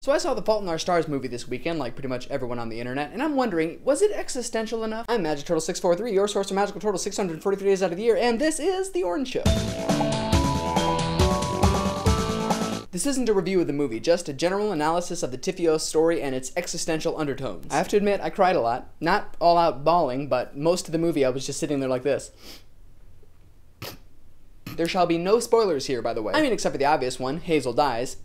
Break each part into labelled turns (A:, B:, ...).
A: So I saw the Fault in Our Stars movie this weekend, like pretty much everyone on the internet, and I'm wondering, was it existential enough? I'm Magic Turtle 643, your source for Magical Turtle 643 days out of the year, and this is The Orange Show. This isn't a review of the movie, just a general analysis of the Tiffios story and its existential undertones. I have to admit, I cried a lot. Not all out bawling, but most of the movie I was just sitting there like this. There shall be no spoilers here, by the way. I mean, except for the obvious one, Hazel dies.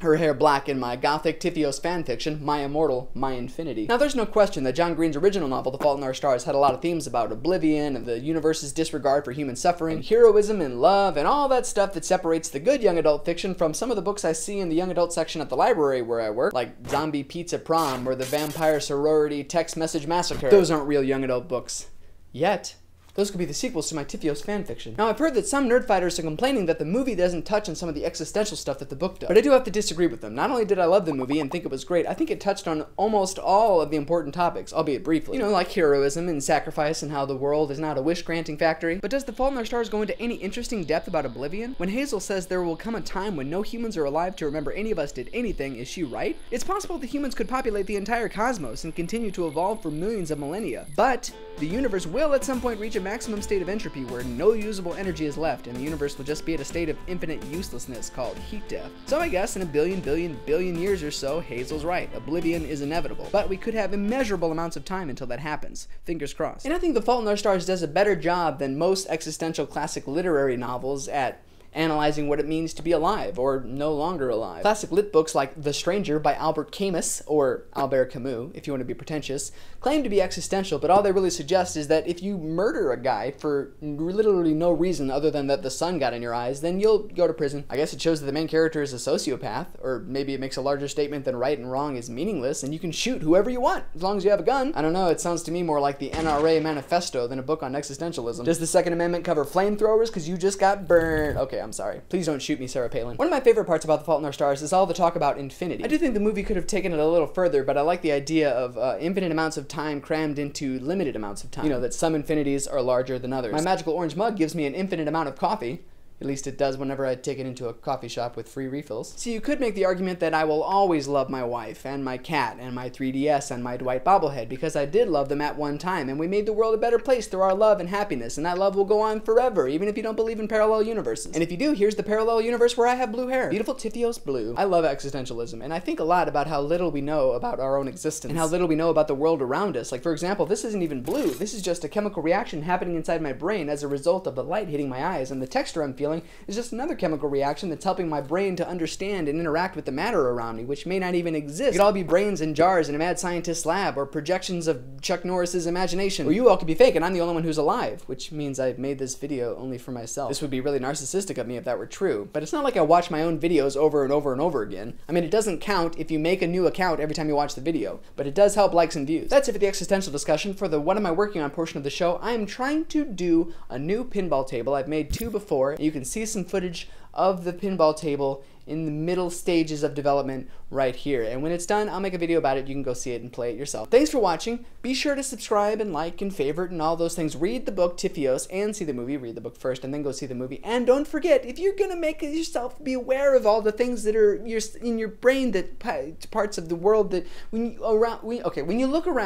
A: Her hair black in my gothic Tiffios fanfiction, My Immortal, My Infinity. Now, there's no question that John Green's original novel, The Fault in Our Stars, had a lot of themes about oblivion and the universe's disregard for human suffering, heroism and love, and all that stuff that separates the good young adult fiction from some of the books I see in the young adult section at the library where I work, like Zombie Pizza Prom or the Vampire Sorority Text Message Massacre. Those aren't real young adult books. Yet. Those could be the sequels to my Tiffios fanfiction. Now, I've heard that some nerdfighters are complaining that the movie doesn't touch on some of the existential stuff that the book does. But I do have to disagree with them. Not only did I love the movie and think it was great, I think it touched on almost all of the important topics, albeit briefly. You know, like heroism and sacrifice and how the world is not a wish-granting factory. But does The Fault in Our Stars go into any interesting depth about oblivion? When Hazel says there will come a time when no humans are alive to remember any of us did anything, is she right? It's possible the humans could populate the entire cosmos and continue to evolve for millions of millennia. But the universe will at some point reach a maximum state of entropy where no usable energy is left and the universe will just be at a state of infinite uselessness called heat death. So I guess in a billion years or so, Hazel's right. Oblivion is inevitable. But we could have immeasurable amounts of time until that happens. Fingers crossed. And I think The Fault in Our Stars does a better job than most existential classic literary novels at analyzing what it means to be alive or no longer alive. Classic lit books like The Stranger by Albert Camus, or Albert Camus, if you want to be pretentious, claim to be existential, but all they really suggest is that if you murder a guy for literally no reason other than that the sun got in your eyes, then you'll go to prison. I guess it shows that the main character is a sociopath, or maybe it makes a larger statement than right and wrong is meaningless, and you can shoot whoever you want, as long as you have a gun. I don't know, it sounds to me more like the NRA manifesto than a book on existentialism. Does the Second Amendment cover flamethrowers because you just got burned? Okay, I'm sorry. Please don't shoot me, Sarah Palin. One of my favorite parts about The Fault in Our Stars is all the talk about infinity. I do think the movie could have taken it a little further, but I like the idea of infinite amounts of time crammed into limited amounts of time. You know, that some infinities are larger than others. My magical orange mug gives me an infinite amount of coffee. At least it does whenever I take it into a coffee shop with free refills. So you could make the argument that I will always love my wife, and my cat, and my 3DS, and my Dwight bobblehead, because I did love them at one time, and we made the world a better place through our love and happiness, and that love will go on forever, even if you don't believe in parallel universes. And if you do, here's the parallel universe where I have blue hair. Beautiful Tiffios blue. I love existentialism, and I think a lot about how little we know about our own existence, and how little we know about the world around us. Like, for example, this isn't even blue. This is just a chemical reaction happening inside my brain as a result of the light hitting my eyes, and the texture I'm feeling is just another chemical reaction that's helping my brain to understand and interact with the matter around me, which may not even exist. It could all be brains in jars in a mad scientist's lab, or projections of Chuck Norris's imagination. Or you all could be fake and I'm the only one who's alive, which means I've made this video only for myself. This would be really narcissistic of me if that were true, but it's not like I watch my own videos over and over and over again. I mean, it doesn't count if you make a new account every time you watch the video, but it does help likes and views. That's it for the existential discussion. For the what am I working on portion of the show, I am trying to do a new pinball table. I've made two before, and you can see some footage of the pinball table in the middle stages of development right here. And when it's done, I'll make a video about it. You can go see it and play it yourself. Thanks for watching. Be sure to subscribe and like and favorite and all those things. Read the book Tiffios and see the movie. Read the book first and then go see the movie. And don't forget, if you're gonna make it yourself, be aware of all the things that are in your brain, that parts of the world that when you look around